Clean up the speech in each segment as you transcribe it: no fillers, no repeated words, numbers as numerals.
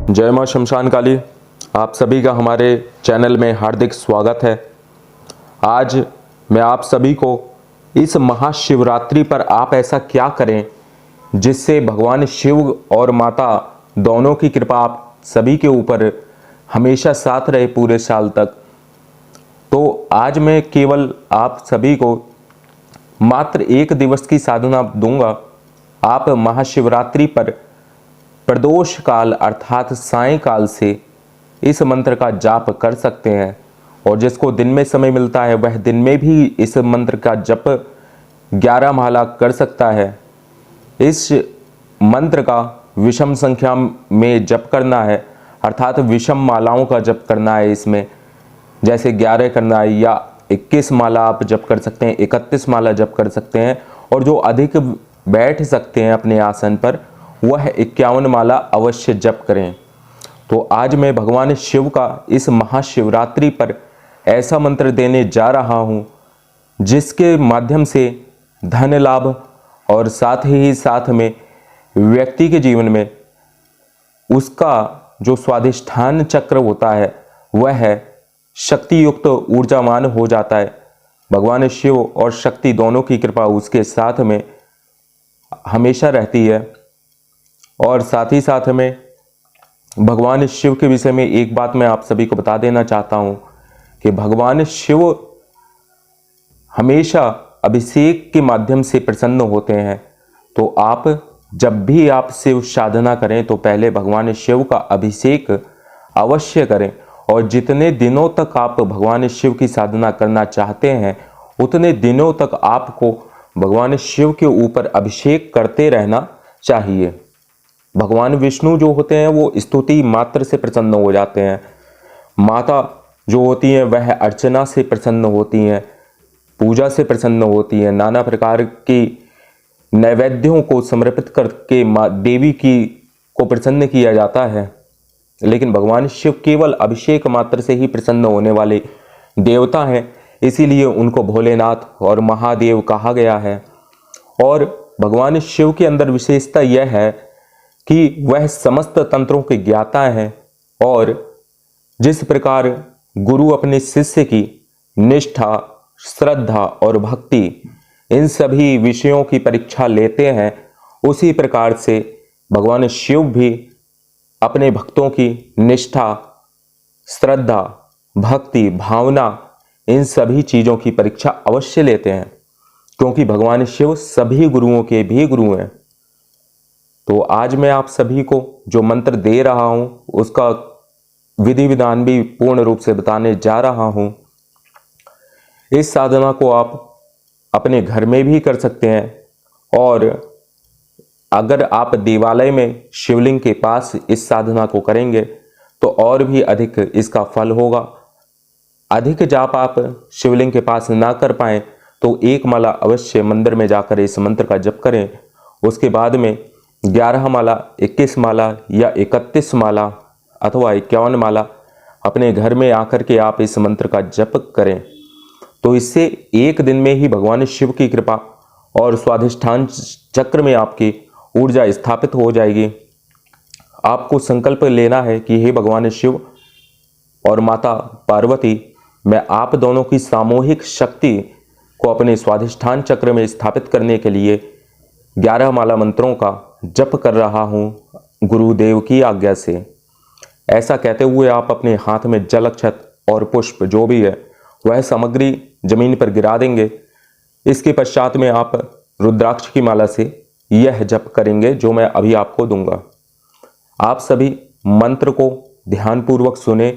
जय मां शमशान काली। आप सभी का हमारे चैनल में हार्दिक स्वागत है। आज मैं आप सभी को इस महाशिवरात्रि पर आप ऐसा क्या करें जिससे भगवान शिव और माता दोनों की कृपा आप सभी के ऊपर हमेशा साथ रहे पूरे साल तक। तो आज मैं केवल आप सभी को मात्र 1 दिवस की साधना दूंगा। आप महाशिवरात्रि पर प्रदोष काल अर्थात सायंकाल से इस मंत्र का जाप कर सकते हैं, और जिसको दिन में समय मिलता है वह दिन में भी इस मंत्र का जप 11 माला कर सकता है। इस मंत्र का विषम संख्या में जप करना है, अर्थात विषम मालाओं का जप करना है। इसमें जैसे 11 करना है या 21 माला आप जप कर सकते हैं, 31 माला जप कर सकते हैं, और जो अधिक बैठ सकते हैं अपने आसन पर वह 51 माला अवश्य जप करें। तो आज मैं भगवान शिव का इस महाशिवरात्रि पर ऐसा मंत्र देने जा रहा हूँ जिसके माध्यम से धन लाभ और साथ ही साथ में व्यक्ति के जीवन में उसका जो स्वाधिष्ठान चक्र होता है वह शक्ति युक्त ऊर्जावान हो जाता है। भगवान शिव और शक्ति दोनों की कृपा उसके साथ में हमेशा रहती है। और साथ ही साथ में भगवान शिव के विषय में एक बात मैं आप सभी को बता देना चाहता हूं कि भगवान शिव हमेशा अभिषेक के माध्यम से प्रसन्न होते हैं। तो आप जब भी आप शिव साधना करें तो पहले भगवान शिव का अभिषेक अवश्य करें, और जितने दिनों तक आप भगवान शिव की साधना करना चाहते हैं उतने दिनों तक आपको भगवान शिव के ऊपर अभिषेक करते रहना चाहिए। भगवान विष्णु जो होते हैं वो स्तुति मात्र से प्रसन्न हो जाते हैं। माता जो होती हैं वह अर्चना से प्रसन्न होती हैं, पूजा से प्रसन्न होती हैं, नाना प्रकार की नैवेद्यों को समर्पित करके देवी की को प्रसन्न किया जाता है। लेकिन भगवान शिव केवल अभिषेक मात्र से ही प्रसन्न होने वाले देवता हैं, इसीलिए उनको भोलेनाथ और महादेव कहा गया है। और भगवान शिव के अंदर विशेषता यह है कि वह समस्त तंत्रों के ज्ञाता हैं, और जिस प्रकार गुरु अपने शिष्य की निष्ठा, श्रद्धा और भक्ति इन सभी विषयों की परीक्षा लेते हैं, उसी प्रकार से भगवान शिव भी अपने भक्तों की निष्ठा, श्रद्धा, भक्ति, भावना इन सभी चीज़ों की परीक्षा अवश्य लेते हैं, क्योंकि भगवान शिव सभी गुरुओं के भी गुरु हैं। तो आज मैं आप सभी को जो मंत्र दे रहा हूं उसका विधि विधान भी पूर्ण रूप से बताने जा रहा हूं। इस साधना को आप अपने घर में भी कर सकते हैं, और अगर आप देवालय में शिवलिंग के पास इस साधना को करेंगे तो और भी अधिक इसका फल होगा। अधिक जाप आप शिवलिंग के पास ना कर पाएं तो 1 माला अवश्य मंदिर में जाकर इस मंत्र का जप करें। उसके बाद में 11 माला, 21 माला या 31 माला अथवा 51 माला अपने घर में आकर के आप इस मंत्र का जप करें। तो इससे 1 दिन में ही भगवान शिव की कृपा और स्वाधिष्ठान चक्र में आपकी ऊर्जा स्थापित हो जाएगी। आपको संकल्प लेना है कि हे भगवान शिव और माता पार्वती, मैं आप दोनों की सामूहिक शक्ति को अपने स्वाधिष्ठान चक्र में स्थापित करने के लिए 11 माला मंत्रों का जप कर रहा हूँ गुरुदेव की आज्ञा से। ऐसा कहते हुए आप अपने हाथ में जल, अक्षत और पुष्प जो भी है वह सामग्री जमीन पर गिरा देंगे। इसके पश्चात में आप रुद्राक्ष की माला से यह जप करेंगे जो मैं अभी आपको दूंगा। आप सभी मंत्र को ध्यानपूर्वक सुने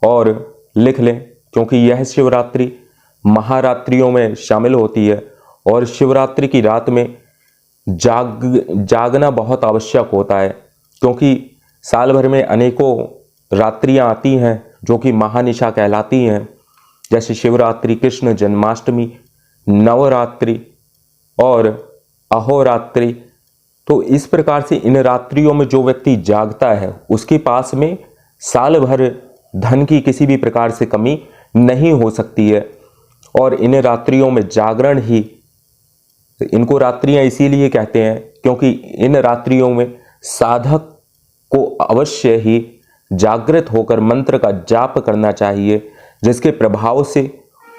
और लिख लें, क्योंकि यह शिवरात्रि महारात्रियों में शामिल होती है, और शिवरात्रि की रात में जागना बहुत आवश्यक होता है, क्योंकि साल भर में अनेकों रात्रियां आती हैं जो कि महानिशा कहलाती हैं, जैसे शिवरात्रि, कृष्ण जन्माष्टमी, नवरात्रि और अहोरात्रि। तो इस प्रकार से इन रात्रियों में जो व्यक्ति जागता है उसके पास में साल भर धन की किसी भी प्रकार से कमी नहीं हो सकती है। और इन रात्रियों में जागरण ही, इनको रात्रियां इसीलिए कहते हैं क्योंकि इन रात्रियों में साधक को अवश्य ही जागृत होकर मंत्र का जाप करना चाहिए, जिसके प्रभाव से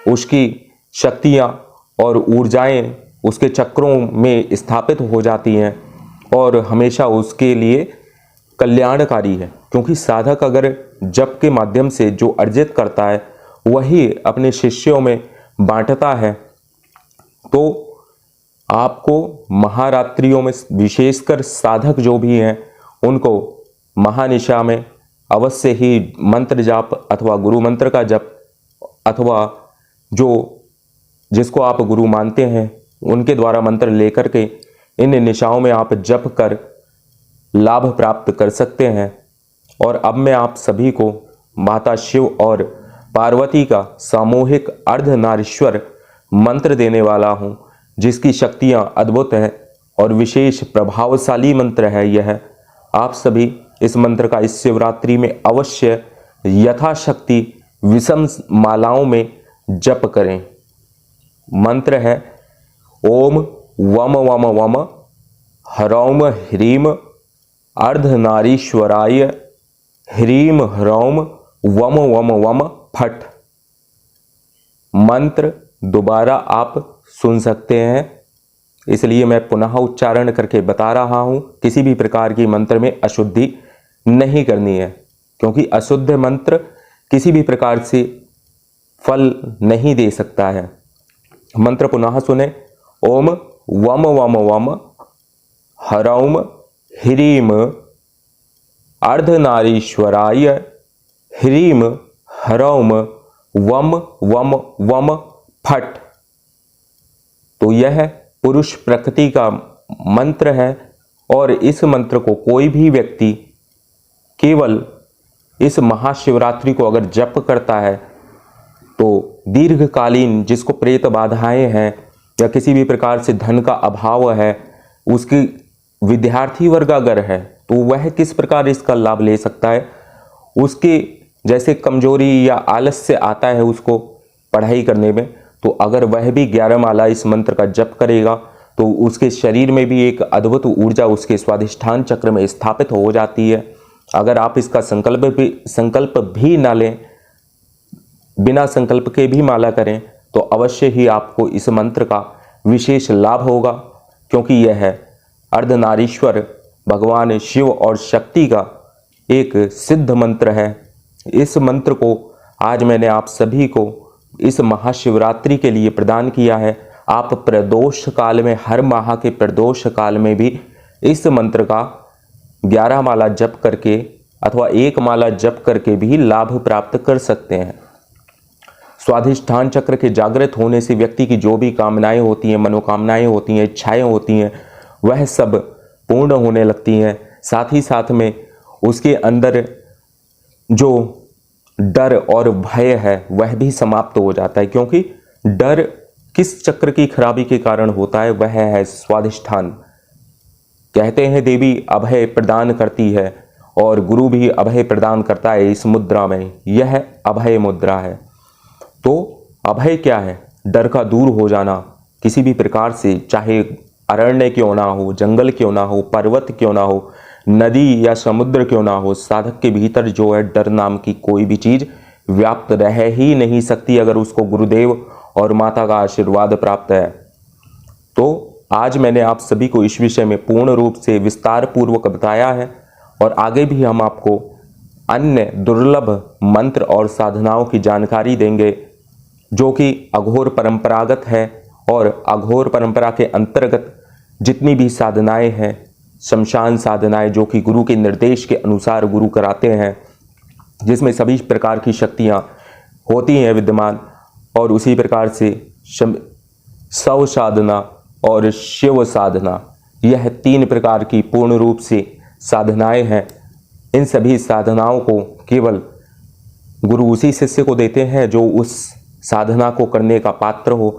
उसकी शक्तियाँ और ऊर्जाएं उसके चक्रों में स्थापित हो जाती हैं और हमेशा उसके लिए कल्याणकारी है। क्योंकि साधक अगर जप के माध्यम से जो अर्जित करता है वही अपने शिष्यों में बांटता है, तो आपको महारात्रियों में विशेषकर साधक जो भी हैं उनको महानिशा में अवश्य ही मंत्र जाप अथवा गुरु मंत्र का जप अथवा जिसको आप गुरु मानते हैं उनके द्वारा मंत्र लेकर के इन निशाओं में आप जप कर लाभ प्राप्त कर सकते हैं। और अब मैं आप सभी को माता शिव और पार्वती का सामूहिक अर्धनारीश्वर मंत्र देने वाला हूं, जिसकी शक्तियां अद्भुत हैं और विशेष प्रभावशाली मंत्र है यह। आप सभी इस मंत्र का इस शिवरात्रि में अवश्य यथाशक्ति विषम मालाओं में जप करें। मंत्र है ओम वम वम वम ह्रौम ह्रीम अर्धनारीश्वराय ह्रीम ह्रौम वम वम वम फट। मंत्र दोबारा आप सुन सकते हैं, इसलिए मैं पुनः उच्चारण करके बता रहा हूं। किसी भी प्रकार की मंत्र में अशुद्धि नहीं करनी है, क्योंकि अशुद्ध मंत्र किसी भी प्रकार से फल नहीं दे सकता है। मंत्र पुनः सुने। ओम वम वम वम ह्रौम ह्रीम अर्धनारीश्वराय ह्रीम ह्रौम वम वम वम फट। तो यह पुरुष प्रकृति का मंत्र है और इस मंत्र को कोई भी व्यक्ति केवल इस महाशिवरात्रि को अगर जप करता है तो दीर्घकालीन जिसको प्रेत बाधाएं हैं या किसी भी प्रकार से धन का अभाव है, उसकी विद्यार्थी वर्ग अगर है तो वह किस प्रकार इसका लाभ ले सकता है। उसके जैसे कमजोरी या आलस्य आता है उसको पढ़ाई करने में, तो अगर वह भी 11 माला इस मंत्र का जप करेगा तो उसके शरीर में भी एक अद्भुत ऊर्जा उसके स्वाधिष्ठान चक्र में स्थापित हो जाती है। अगर आप इसका संकल्प भी ना लें, बिना संकल्प के भी माला करें, तो अवश्य ही आपको इस मंत्र का विशेष लाभ होगा, क्योंकि यह है अर्धनारीश्वर भगवान शिव और शक्ति का एक सिद्ध मंत्र है। इस मंत्र को आज मैंने आप सभी को इस महाशिवरात्रि के लिए प्रदान किया है। आप प्रदोष काल में, हर माह के प्रदोष काल में भी इस मंत्र का 11 माला जप करके अथवा 1 माला जप करके भी लाभ प्राप्त कर सकते हैं। स्वाधिष्ठान चक्र के जागृत होने से व्यक्ति की जो भी कामनाएं होती हैं, मनोकामनाएं होती हैं, इच्छाएं होती हैं, वह सब पूर्ण होने लगती हैं। साथ ही साथ में उसके अंदर जो डर और भय है वह भी समाप्त हो जाता है, क्योंकि डर किस चक्र की खराबी के कारण होता है, वह है स्वाधिष्ठान। कहते हैं देवी अभय प्रदान करती है और गुरु भी अभय प्रदान करता है इस मुद्रा में, यह अभय मुद्रा है। तो अभय क्या है? डर का दूर हो जाना किसी भी प्रकार से, चाहे अरण्य क्यों ना हो, जंगल क्यों ना हो, पर्वत क्यों ना हो, नदी या समुद्र क्यों ना हो, साधक के भीतर जो है डर नाम की कोई भी चीज व्याप्त रह ही नहीं सकती अगर उसको गुरुदेव और माता का आशीर्वाद प्राप्त है। तो आज मैंने आप सभी को इस विषय में पूर्ण रूप से विस्तार पूर्वक बताया है और आगे भी हम आपको अन्य दुर्लभ मंत्र और साधनाओं की जानकारी देंगे जो कि अघोर परंपरागत है। और अघोर परंपरा के अंतर्गत जितनी भी साधनाएं हैं, शमशान साधनाएं जो कि गुरु के निर्देश के अनुसार गुरु कराते हैं, जिसमें सभी प्रकार की शक्तियां होती हैं विद्यमान, और उसी प्रकार से शव साधना और शिव साधना, यह 3 प्रकार की पूर्ण रूप से साधनाएं हैं। इन सभी साधनाओं को केवल गुरु उसी शिष्य को देते हैं जो उस साधना को करने का पात्र हो।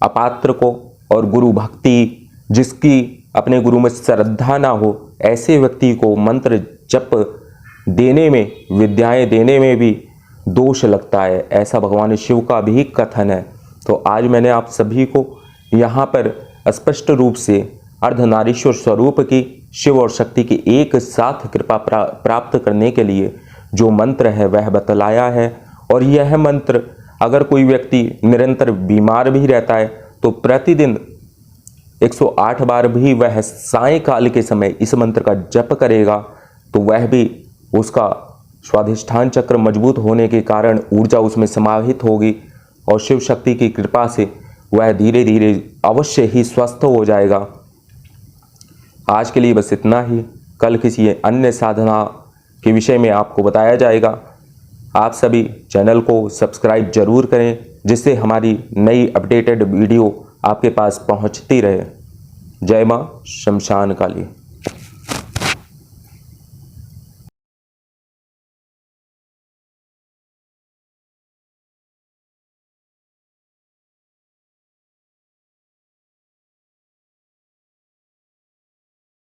अपात्र को और गुरु भक्ति जिसकी अपने गुरु में श्रद्धा ना हो, ऐसे व्यक्ति को मंत्र जप देने में, विद्याएं देने में भी दोष लगता है, ऐसा भगवान शिव का भी कथन है। तो आज मैंने आप सभी को यहाँ पर स्पष्ट रूप से अर्धनारीश्वर स्वरूप की शिव और शक्ति की एक साथ कृपा प्राप्त करने के लिए जो मंत्र है वह बतलाया है। और यह मंत्र अगर कोई व्यक्ति निरंतर बीमार भी रहता है तो प्रतिदिन 108 बार भी वह सायंकाल के समय इस मंत्र का जप करेगा तो वह भी उसका स्वाधिष्ठान चक्र मजबूत होने के कारण ऊर्जा उसमें समाहित होगी और शिव शक्ति की कृपा से वह धीरे धीरे अवश्य ही स्वस्थ हो जाएगा। आज के लिए बस इतना ही। कल किसी अन्य साधना के विषय में आपको बताया जाएगा। आप सभी चैनल को सब्सक्राइब जरूर करें जिससे हमारी नई अपडेटेड वीडियो आपके पास पहुंचती रहे। जय मां शमशान काली।